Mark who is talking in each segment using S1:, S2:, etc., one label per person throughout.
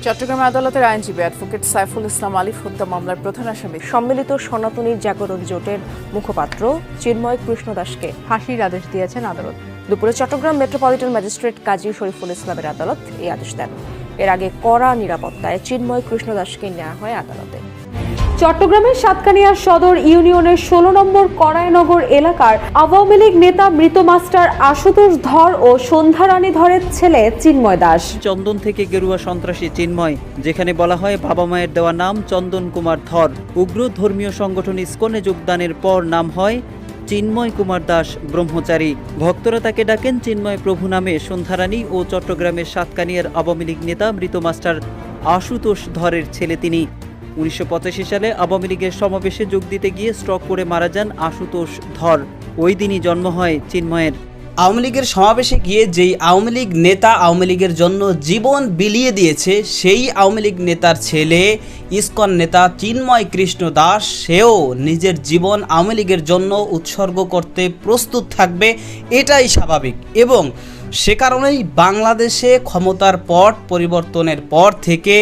S1: চট্টগ্রাম আদালতের আইনজীবী অ্যাডভোকেট সাইফুল ইসলাম আলিফ হত্যা মামলার প্রধান আসামি
S2: সম্মিলিত সনাতনী জাগরণ জোটের মুখপাত্র চিন্ময় কৃষ্ণ দাসকে ফাঁসির আদেশ দিয়েছেন আদালত। দুপুরে চট্টগ্রাম মেট্রোপলিটন ম্যাজিস্ট্রেট কাজী শরীফুল ইসলামের আদালত এই আদেশ দেন। এর আগে কড়া নিরাপত্তায় চিন্ময় কৃষ্ণ দাসকে নেওয়া হয় আদালতে। চট্টগ্রামের সাতকানিয়া সদর ইউনিয়নের ১৬ নম্বর করাইনগর এলাকার আওয়ামী লীগ নেতা মৃত মাস্টার আশুতোষ ধর ও সন্ধ্যা রানী ধরের ছেলে চিন্ময় দাস।
S3: চন্দন থেকে গেরুয়া সন্ত্রাসী চিন্ময়, যেখানে বলা হয় বাবা মায়ের দেওয়া নাম চন্দন কুমার ধর। উগ্র ধর্মীয় সংগঠন ইসকনে যোগদানের পর নাম হয় চিন্ময় কুমার দাস ব্রহ্মচারী। ভক্তরা তাকে ডাকেন চিন্ময় প্রভু নামে। সন্ধ্যারানী ও চট্টগ্রামের সাতকানিয়ার আওয়ামী লীগ নেতা মৃত মাস্টার আশুতোষ ধরের ছেলে তিনি। ১৯৮৫ সালে আওয়ামী লীগের সমাবেশে যোগ দিতে গিয়ে স্ট্রোক করে মারা যান আশুতোষ ধর। ওই দিনই জন্ম হয় চিন্ময়ের।
S4: আওয়ামী লীগের সমাবেশে গিয়ে যেই আওয়ামী লীগ নেতা আওয়ামী লীগের জন্য জীবন বিলিয়ে দিয়েছে, সেই আওয়ামী লীগ নেতার ছেলে ইসকন নেতা চিন্ময় কৃষ্ণ দাস, সেও নিজের জীবন আওয়ামী লীগের জন্য উৎসর্গ করতে প্রস্তুত থাকবে, এটাই স্বাভাবিক। এবং সে কারণেই বাংলাদেশে ক্ষমতার পট পরিবর্তনের পর থেকে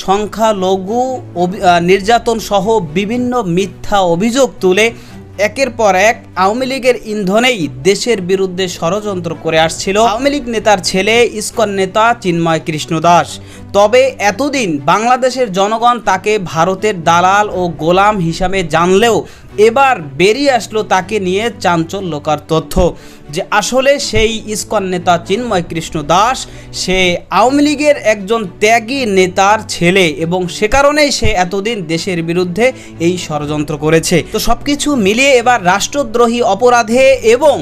S4: সংখ্যালঘু নির্যাতন সহ বিভিন্ন মিথ্যা অভিযোগ তুলে একের পর এক আওয়ামী লীগের ইন্ধনেই দেশের বিরুদ্ধে ষড়যন্ত্র করে আসছিল আওয়ামী লীগ নেতার ছেলে ইসকন নেতা চিন্ময় কৃষ্ণ দাস। তবে এতদিন বাংলাদেশের জনগণ তাকে ভারতের দালাল ও গোলাম হিসাবে জানলেও এবার বেরিয়ে আসলো তাকে নিয়ে চাঞ্চল্যকর তথ্য যে আসলে সেই ইসকন নেতা চিন্ময় কৃষ্ণ দাস সে আওয়ামী লীগের একজন ত্যাগী নেতার ছেলে, এবং সে কারণেই সে এতদিন দেশের বিরুদ্ধে এই ষড়যন্ত্র করেছে। তো সবকিছু মিলিয়ে এবার রাষ্ট্রদ্রোহী অপরাধে এবং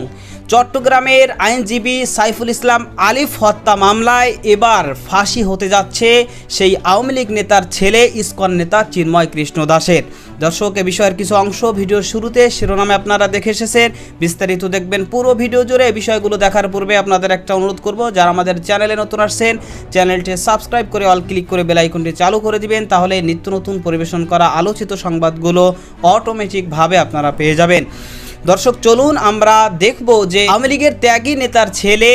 S4: চট্টগ্রামের আইনজীবী সাইফুল ইসলাম আলিফ হত্যা মামলায় এবার ফাঁসি হতে যাচ্ছে সেই আওয়ামী লীগ নেতার ছেলে ইসকন নেতা চিন্ময় কৃষ্ণ দাসের। দর্শক, এ বিষয়ের কিছু অংশ ভিডিওর শুরুতে শিরোনামে আপনারা দেখে এসেছেন, বিস্তারিত দেখবেন পুরো ভিডিও জুড়ে। এই বিষয়গুলো দেখার পূর্বে আপনাদের একটা অনুরোধ করব, যারা আমাদের চ্যানেলে নতুন আসছেন চ্যানেলটি সাবস্ক্রাইব করে অল ক্লিক করে বেল আইকনটি চালু করে দিবেন, তাহলে নিত্য নতুন পরিবেশন করা আলোচিত সংবাদগুলো অটোমেটিকভাবে আপনারা পেয়ে যাবেন। দর্শক, চলুন আমরা দেখব যে আওয়ামী লীগের ত্যাগী নেতার ছেলে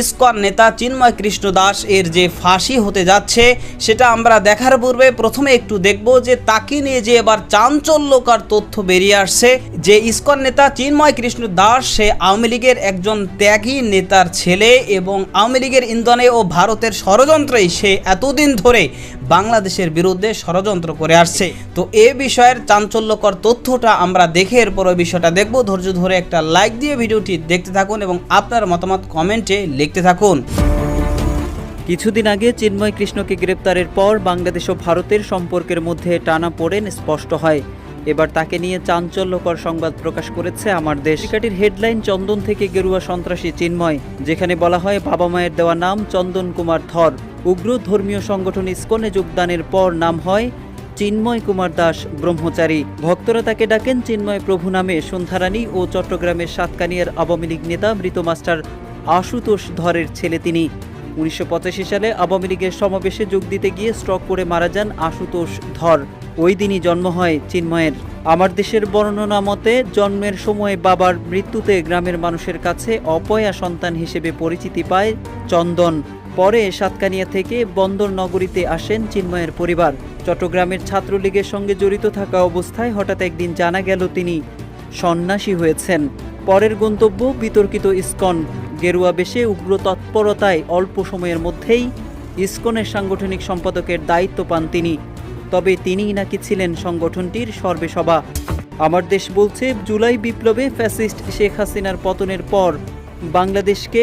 S4: ইসকন নেতা চিন্ময় কৃষ্ণ দাস এর যে ফাঁসি হতে যাচ্ছে সেটা আমরা দেখার পূর্বে প্রথমে একটু দেখব যে তাকে নিয়ে যে এবার চাঞ্চল্যকর তথ্য বেরিয়ে আসছে যে ইসকন নেতা চিন্ময় কৃষ্ণ দাস সে আওয়ামী লীগের একজন ত্যাগী নেতার ছেলে, এবং আওয়ামী লীগের ইন্ধনে ও ভারতের ষড়যন্ত্রেই সে এতদিন ধরে বাংলাদেশের বিরুদ্ধে ষড়যন্ত্র করে আসছে। তো এ বিষয়ের চাঞ্চল্যকর তথ্যটা আমরা দেখে এরপর ওই বিষয়টা দেখব। ধৈর্য ধরে একটা লাইক দিয়ে ভিডিওটি দেখতে থাকুন এবং আপনার মতামত কমেন্টে লিখতে থাকুন।
S3: কিছুদিন আগে চিন্ময় কৃষ্ণকে গ্রেপ্তারের পর বাংলাদেশ ও ভারতের সম্পর্কের মধ্যে টানাপোড়েন স্পষ্ট হয়। এবার তাকে নিয়ে চাঞ্চল্যকর সংবাদ প্রকাশ করেছে আমার দেশ। পত্রিকাটির হেডলাইন চন্দন থেকে গেরুয়া সন্ত্রাসী চিন্ময়, যেখানে বলা হয় বাবা মায়ের দেওয়া নাম চন্দন কুমার ধর। উগ্র ধর্মীয় সংগঠন ইসকনে যোগদানের পর নাম হয় চিন্ময় কুমার দাস ব্রহ্মচারী। ভক্তরা তাকে ডাকেন চিন্ময় প্রভু নামে। সন্ধ্যারানী ও চট্টগ্রামের সাতকানিয়ার আওয়ামী লীগ নেতা মৃত মাস্টার আশুতোষ ধরের ছেলে তিনি। ১৯৮৫ সালে আওয়ামী লীগের সমাবেশে যোগ দিতে গিয়ে স্ট্রোক করে মারা যান আশুতোষ ধর। ওই দিনই জন্ম হয় চিন্ময়ের। আমার দেশের বর্ণনা মতে জন্মের সময় বাবার মৃত্যুতে গ্রামের মানুষের কাছে অপয়া সন্তান হিসেবে পরিচিতি পায় চন্দন। পরে সাতকানিয়া থেকে বন্দর নগরীতে আসেন চিন্ময়ের পরিবার। চট্টগ্রামের ছাত্রলীগের সঙ্গে জড়িত থাকা অবস্থায় হঠাৎ একদিন জানা গেল তিনি সন্ন্যাসী হয়েছেন। পরের গন্তব্য বিতর্কিত ইসকন। গেরুয়া বেশে উগ্র তৎপরতায় অল্প সময়ের মধ্যেই ইসকনের সাংগঠনিক সম্পাদকের দায়িত্ব পান তিনি। তবে তিনিই নাকি ছিলেন সংগঠনটির সর্বেসভা। আমার দেশ বলছে জুলাই বিপ্লবে ফ্যাসিস্ট শেখ হাসিনার পতনের পর বাংলাদেশকে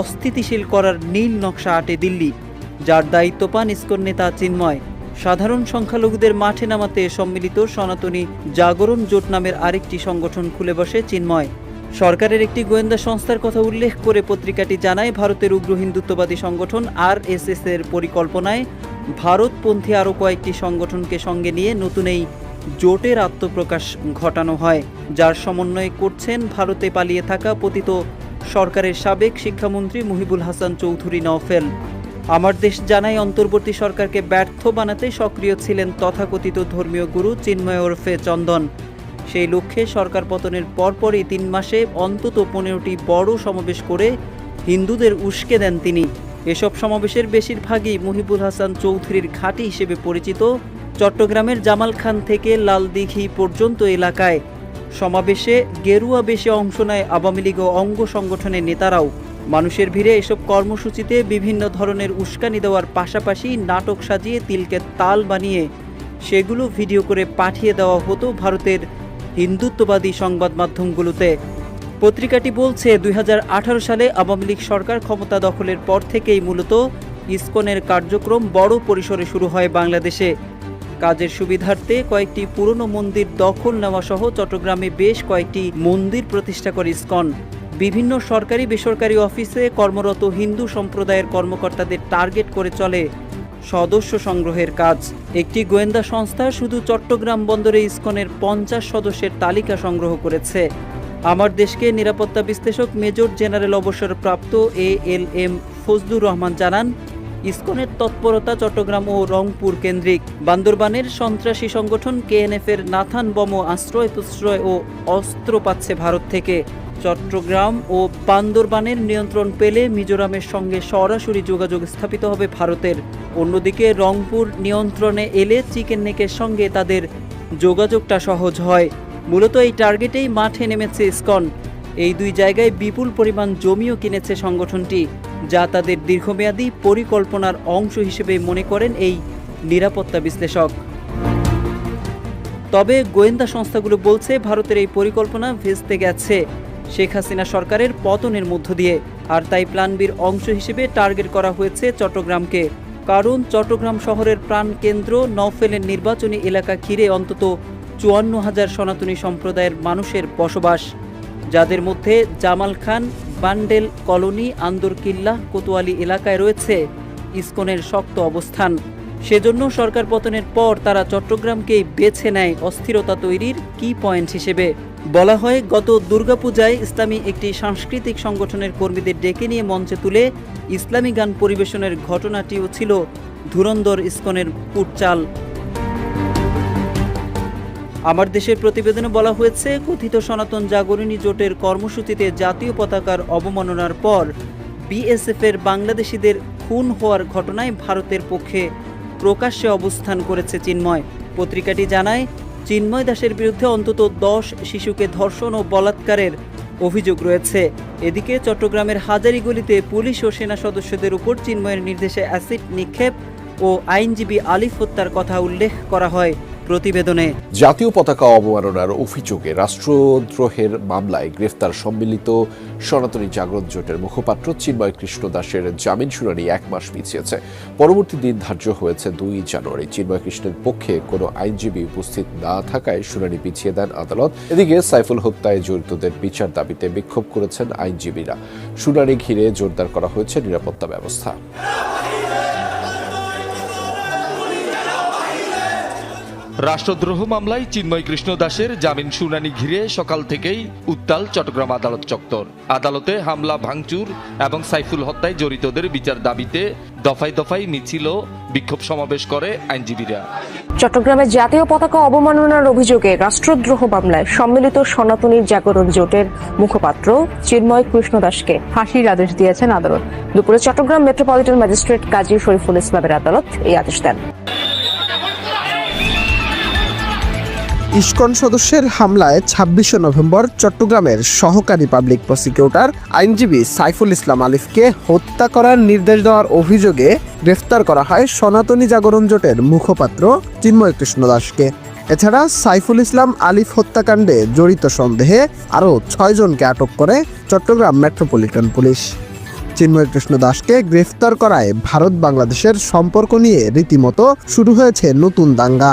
S3: অস্থিতিশীল করার নীল নকশা আঁটে দিল্লি, যার দায়িত্ব পান ইসকন নেতা চিন্ময়। সাধারণ সংখ্যালঘুদের মাঠে নামাতে সম্মিলিত সনাতনী জাগরণ জোট নামের আরেকটি সংগঠন খুলে বসে চিন্ময়। সরকারের একটি গোয়েন্দা সংস্থার কথা উল্লেখ করে পত্রিকাটি জানায়, ভারতের উগ্র হিন্দুত্ববাদী সংগঠন RSS এর পরিকল্পনায় ভারতপন্থী আরও কয়েকটি সংগঠনকে সঙ্গে নিয়ে নতুন এই জোটের আত্মপ্রকাশ ঘটানো হয়, যার সমন্বয় করছেন ভারতে পালিয়ে থাকা পতিত সরকারের সাবেক শিক্ষামন্ত্রী মুহিবুল হাসান চৌধুরী নওফেল। আমার দেশ জানায়, অন্তর্বর্তী সরকারকে ব্যর্থ বানাতে সক্রিয় ছিলেন তথাকথিত ধর্মীয় গুরু চিন্ময় ওরফে চন্দন। সেই লক্ষ্যে সরকার পতনের পরপরই 3 মাসে অন্তত 15টি বড় সমাবেশ করে হিন্দুদের উস্কে দেন তিনি। এসব সমাবেশের বেশিরভাগই মুহিবুল হাসান চৌধুরীর ঘাঁটি হিসেবে পরিচিত চট্টগ্রামের জামাল খান থেকে লালদিঘি পর্যন্ত এলাকায় সমাবেশে গেরুয়া বেশে অংশ নেয় আওয়ামী লীগ ও অঙ্গ সংগঠনের নেতারাও। মানুষের ভিড়ে এসব কর্মসূচিতে বিভিন্ন ধরনের উস্কানি দেওয়ার পাশাপাশি নাটক সাজিয়ে তিলকে তাল বানিয়ে সেগুলো ভিডিও করে পাঠিয়ে দেওয়া হতো ভারতের হিন্দুত্ববাদী সংবাদ মাধ্যমগুলোতে। পত্রিকাটি বলছে 2018 সালে আওয়ামী লীগ সরকার ক্ষমতা দখলের পর থেকেই মূলত ইসকনের কার্যক্রম বড় পরিসরে শুরু হয় বাংলাদেশে। কাজের সুবিধার্থে কয়েকটি পুরনো মন্দির দখল নেওয়া সহ চট্টগ্রামে বেশ কয়েকটি মন্দির প্রতিষ্ঠা করে ইসকন। বিভিন্ন সরকারি বেসরকারি অফিসে কর্মরত হিন্দু সম্প্রদায়ের কর্মকর্তাদের টার্গেট করে চলে সদস্য সংগ্রহের কাজ। একটি গোয়েন্দা সংস্থা শুধু চট্টগ্রাম বন্দরে ইসকনের 50 সদস্যের তালিকা সংগ্রহ করেছে। আমার দেশকে নিরাপত্তা বিশ্লেষক মেজর জেনারেল অবসরপ্রাপ্ত ALM ফজলুর রহমান জানান, ইসকনের তৎপরতা চট্টগ্রাম ও রংপুর কেন্দ্রিক। বান্দরবানের সন্ত্রাসী সংগঠন KNF এর নাথান বম আশ্রয় প্রশ্রয় ও অস্ত্র পাচ্ছে ভারত থেকে। চট্টগ্রাম ও বান্দরবানের নিয়ন্ত্রণ পেলে মিজোরামের সঙ্গে সরাসরি যোগাযোগ স্থাপিত হবে ভারতের। অন্যদিকে রংপুর নিয়ন্ত্রণে এলে চিকেন নেকের সঙ্গে তাদের যোগাযোগটা সহজ হয়। মূলত এই টার্গেটেই মাঠে নেমেছে ইসকন। এই দুই জায়গায় বিপুল পরিমাণ জমিও কিনেছে সংগঠনটি, যা তাদের দীর্ঘমেয়াদী পরিকল্পনার অংশ হিসেবে মনে করেন এই নিরাপত্তা বিশ্লেষক। তবে গোয়েন্দা সংস্থাগুলো বলছে ভারতের এই পরিকল্পনা ভেস্তে গেছে শেখ হাসিনা সরকারের পতনের মধ্য দিয়ে, আর তাই প্ল্যান বির অংশ হিসেবে টার্গেট করা হয়েছে চট্টগ্রামকে। কারণ চট্টগ্রাম শহরের প্রাণকেন্দ্র নওফেলের নির্বাচনী এলাকা ঘিরে অন্তত 54,000 সনাতনী সম্প্রদায়ের মানুষের বসবাস, যাদের মধ্যে জামাল খান, বান্ডেল কলোনি, আন্দরকিল্লা, কোতোয়ালি এলাকায় রয়েছে ইসকনের শক্ত অবস্থান। সেজন্য সরকার পতনের পর তারা চট্টগ্রামকেই বেছে নেয় অস্থিরতা তৈরির কি পয়েন্ট হিসেবে। বলা হয়, গত দুর্গাপূজায় ইসলামী একটি সাংস্কৃতিক সংগঠনের কর্মীদের ডেকে নিয়ে মঞ্চে তুলে ইসলামী গান পরিবেশনের ঘটনাটিও ছিল ধুরন্ধর ইসকনের কুটচাল। আমার দেশের প্রতিবেদনে বলা হয়েছে, কথিত সনাতন জাগরণী জোটের কর্মসূচিতে জাতীয় পতাকার অবমাননার পর BSF এর বাংলাদেশিদের খুন হওয়ার ঘটনায় ভারতের পক্ষে প্রকাশ্যে অবস্থান করেছে চিন্ময়। পত্রিকাটি জানায়, চিন্ময় দাসের বিরুদ্ধে অন্তত 10 শিশুকে ধর্ষণ ও বলাৎকারের অভিযোগ রয়েছে। এদিকে চট্টগ্রামের হাজারীগলিতে পুলিশ ও সেনা সদস্যদের উপর চিন্ময়ের নির্দেশে অ্যাসিড নিক্ষেপ ও আইনজীবী আলিফ হত্যার কথা উল্লেখ করা হয় প্রতিবেদনে।
S5: জাতীয় পতাকা অবমাননার অভিযোগে রাষ্ট্রদ্রোহের মামলায় গ্রেফতার সম্মিলিত সনাতনী জাগরণ জোটের মুখপাত্র চিন্ময় কৃষ্ণ দাসের জামিন শুনানি 1 মাস পিছিয়েছে। পরবর্তী দিন ধার্য হয়েছে 2 জানুয়ারি। চিন্ময় কৃষ্ণের পক্ষে কোনো আইনজীবী উপস্থিত না থাকায় শুনানি পিছিয়ে দেন আদালত। এদিকে সাইফুল হত্যায় জড়িতদের বিচার দাবিতে বিক্ষোভ করেছেন আইনজীবীরা। শুনানি ঘিরে জোরদার করা হয়েছে নিরাপত্তা ব্যবস্থা।
S6: রাষ্ট্রদ্রোহ মামলায় চিন্ময় কৃষ্ণ দাসের জামিন শুনানি ঘিরে সকাল থেকেই উত্তাল চট্টগ্রাম আদালত চত্বর। আদালতে হামলা ভাঙচুর এবং সাইফুল হত্যায় জড়িতদের বিচার দাবিতে দফায় দফায় মিছিল ও বিক্ষোভ সমাবেশ করে আইনজীবীরা।
S2: চট্টগ্রামে জাতীয় পতাকা অবমাননার অভিযোগে রাষ্ট্রদ্রোহ মামলায় সম্মিলিত সনাতনী জাগরণ জোটের মুখপাত্র চিন্ময় কৃষ্ণ দাসকে ফাঁসির আদেশ দিয়েছেন আদালত। দুপুরে চট্টগ্রাম মেট্রোপলিটন ম্যাজিস্ট্রেট কাজী শরীফুল ইসলামের আদালত এই আদেশ দেন।
S7: ইসকন সদস্যের হামলায় 26শে নভেম্বর চট্টগ্রামের সহকারী পাবলিক প্রসিকিউটর আইনজীবী সাইফুল ইসলাম আলিফকে হত্যা করার নির্দেশ দেওয়ার অভিযোগে গ্রেফতার করা হয় সনাতনী জাগরণ জোটের মুখপাত্র চিন্ময় কৃষ্ণ দাসকে। এছাড়া সাইফুল ইসলাম আলিফ হত্যাকাণ্ডে জড়িত সন্দেহে আরও 6 জনকে আটক করে চট্টগ্রাম মেট্রোপলিটন পুলিশ। চিন্ময় কৃষ্ণ দাসকে গ্রেফতার করায় ভারত বাংলাদেশের সম্পর্ক নিয়ে রীতিমতো শুরু হয়েছে নতুন দাঙ্গা।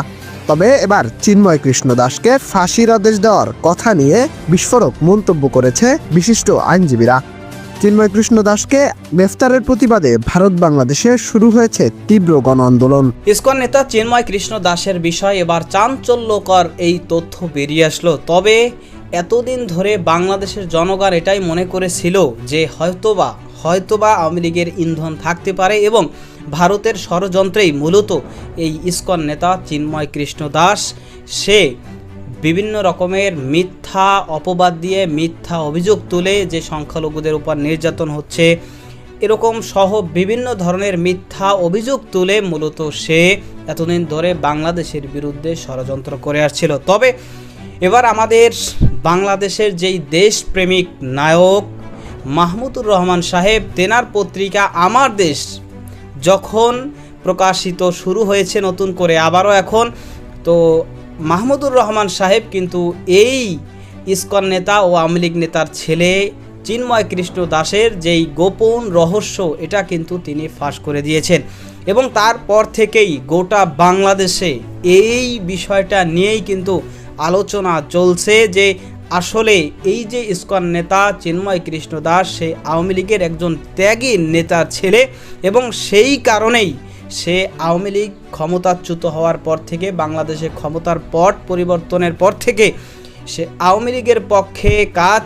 S7: তবে এবার চিন্ময় কৃষ্ণ দাসকে ফাঁসির আদেশ দেওয়ার কথা নিয়ে বিস্ফোরক মন্তব্য করেছে বিশিষ্ট আইনজীবীরা। চিন্ময় কৃষ্ণ দাসকে গ্রেফতারের প্রতিবাদে ভারত বাংলাদেশে শুরু হয়েছে তীব্র গণ আন্দোলন।
S4: ইসকন নেতা চিন্ময় কৃষ্ণ দাসের বিষয় এবার চাঞ্চল্যকর এই তথ্য বেরিয়ে আসলো। তবে এতদিন ধরে বাংলাদেশের জনগণ এটাই মনে করেছিল যে হয়তোবা আওয়ামী লীগের ইন্ধন থাকতে পারে এবং ভারতের ষড়যন্ত্রেই মূলত এই ইসকন নেতা চিন্ময় কৃষ্ণ দাস সে বিভিন্ন রকমের মিথ্যা অপবাদ দিয়ে মিথ্যা অভিযোগ তুলে যে সংখ্যালঘুদের উপর নির্যাতন হচ্ছে, এরকম সহ বিভিন্ন ধরনের মিথ্যা অভিযোগ তুলে মূলত সে এতদিন ধরে বাংলাদেশের বিরুদ্ধে ষড়যন্ত্র করে আসছিল। তবে এবার আমাদের বাংলাদেশের যেই দেশপ্রেমিক নায়ক মাহমুদুর রহমান সাহেব, তেনার পত্রিকা আমার দেশ যখন প্রকাশিত শুরু হয়েছে নতুন করে আবারও এখন, তো মাহমুদুর রহমান সাহেব কিন্তু এই ইসকন নেতা ও আওয়ামী লীগ নেতার ছেলে চিন্ময় কৃষ্ণ দাসের যেই গোপন রহস্য, এটা কিন্তু তিনি ফাঁস করে দিয়েছেন। এবং তারপর থেকেই গোটা বাংলাদেশে এই বিষয়টা নিয়েই কিন্তু আলোচনা চলছে যে আসলে এই যে ইসকন নেতা চিন্ময় কৃষ্ণ দাস, সে আওয়ামী লীগের একজন ত্যাগী নেতার ছেলে এবং সেই কারণেই সে আওয়ামী লীগ ক্ষমতাচ্যুত হওয়ার পর থেকে, বাংলাদেশে ক্ষমতার পট পরিবর্তনের পর থেকে সে আওয়ামী লীগের পক্ষে কাজ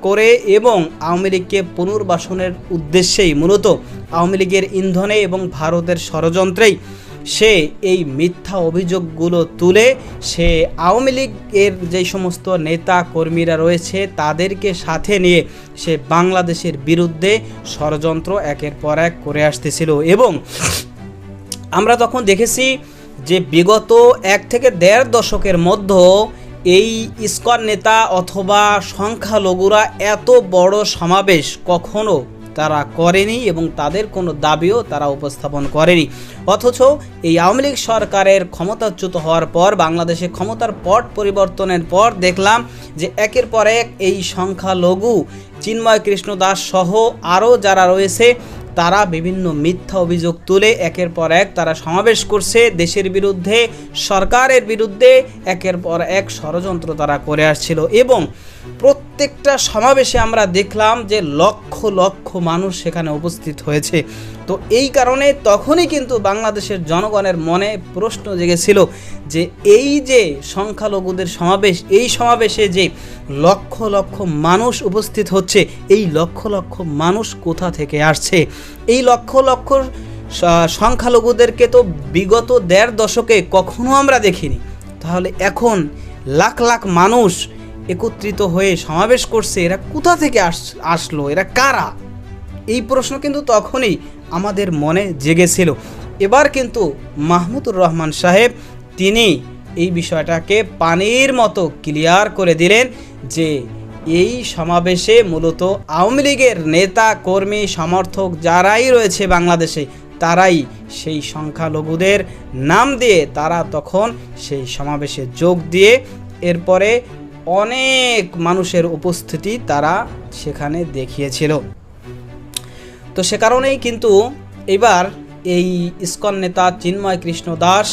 S4: করে এবং আওয়ামী লীগকে পুনর্বাসনের উদ্দেশ্যেই মূলত আওয়ামী লীগের ইন্ধনে এবং ভারতের ষড়যন্ত্রেই সে এই মিথ্যা অভিযোগগুলো তুলে সে আওয়ামী লীগের যেই সমস্ত নেতা কর্মীরা রয়েছে তাদেরকে সাথে নিয়ে সে বাংলাদেশের বিরুদ্ধে ষড়যন্ত্র একের পর এক করে আসতেছিল। এবং আমরা তখন দেখেছি যে বিগত 1 থেকে 1.5 দশকের মধ্যে এই ইসকন নেতা অথবা সংখ্যালঘুরা এত বড় সমাবেশ কখনো তারা করেনি এবং তাদের কোনো দাবিও তারা উপস্থাপন করেনি। অথচ এই আওয়ামী লীগ সরকারের ক্ষমতাচ্যুত হওয়ার পর, বাংলাদেশে ক্ষমতার পট পরিবর্তনের পর দেখলাম যে একের পর এক এই সংখ্যালঘু চিন্ময় কৃষ্ণ দাস সহ আরও যারা রয়েছে তারা বিভিন্ন মিথ্যা অভিযোগ তুলে একের পর এক তারা সমাবেশ করছে দেশের বিরুদ্ধে, সরকারের বিরুদ্ধে একের পর এক ষড়যন্ত্র তারা করে আসছিল। এবং প্রত্যেকটা সমাবেশে আমরা দেখলাম যে লক্ষ লক্ষ মানুষ সেখানে উপস্থিত হয়েছে। তো এই কারণে তখনই কিন্তু বাংলাদেশের জনগণের মনে প্রশ্ন জেগেছিল যে এই যে সংখ্যালঘুদের সমাবেশ, এই সমাবেশে যে লক্ষ লক্ষ মানুষ উপস্থিত হচ্ছে, এই লক্ষ লক্ষ মানুষ কোথা থেকে আসছে? এই লক্ষ লক্ষ সংখ্যালঘুদেরকে তো বিগত 1.5 দশকে কখনো আমরা দেখিনি, তাহলে এখন লাখ লাখ মানুষ একত্রিত হয়ে সমাবেশ করছে, এরা কোথা থেকে আসলো, এরা কারা? এই প্রশ্ন কিন্তু তখনই আমাদের মনে জেগেছিল। এবার কিন্তু মাহমুদুর রহমান সাহেব তিনি এই বিষয়টাকে পানির মতো ক্লিয়ার করে দিলেন যে এই সমাবেশে মূলত আওয়ামী লীগের নেতা কর্মী সমর্থক যারাই রয়েছে বাংলাদেশে, তারাই সেই সংখ্যালঘুদের নাম দিয়ে তারা তখন সেই সমাবেশে যোগ দিয়ে এরপরে অনেক মানুষের উপস্থিতি তারা সেখানে দেখিয়েছিল। তো সে কারণেই কিন্তু এবার এই ইসকন নেতা চিন্ময় কৃষ্ণ দাস,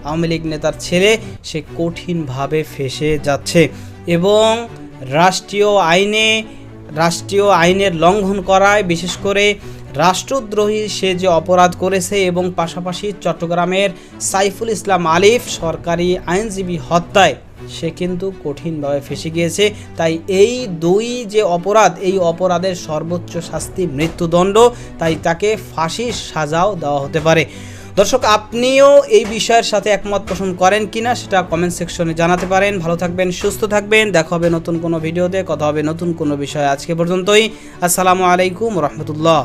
S4: আওয়ামী লীগ নেতার ছেলে, সে কঠিনভাবে ফেঁসে যাচ্ছে এবং রাষ্ট্রীয় আইনের লঙ্ঘন করায়, বিশেষ করে রাষ্ট্রদ্রোহী সে যে অপরাধ করেছে এবং পাশাপাশি চট্টগ্রামের সাইফুল ইসলাম আলিফ সরকারি আইনজীবী হত্যায় সে কিন্তু কঠিনভাবে ফেঁসে গিয়েছে। তাই এই দুই যে অপরাধ, এই অপরাধের সর্বোচ্চ শাস্তি মৃত্যুদণ্ড, তাই তাকে ফাঁসির সাজাও দেওয়া হতে পারে। দর্শক, আপনিও এই বিষয়ের সাথে একমত পোষণ করেন কিনা সেটা কমেন্ট সেকশনে জানাতে পারেন। ভালো থাকবেন, সুস্থ থাকবেন, দেখা হবে নতুন কোনো ভিডিওতে, কথা হবে নতুন কোনো বিষয়ে। আজকে পর্যন্তই, আসসালামু আলাইকুম রহমতুল্লাহ।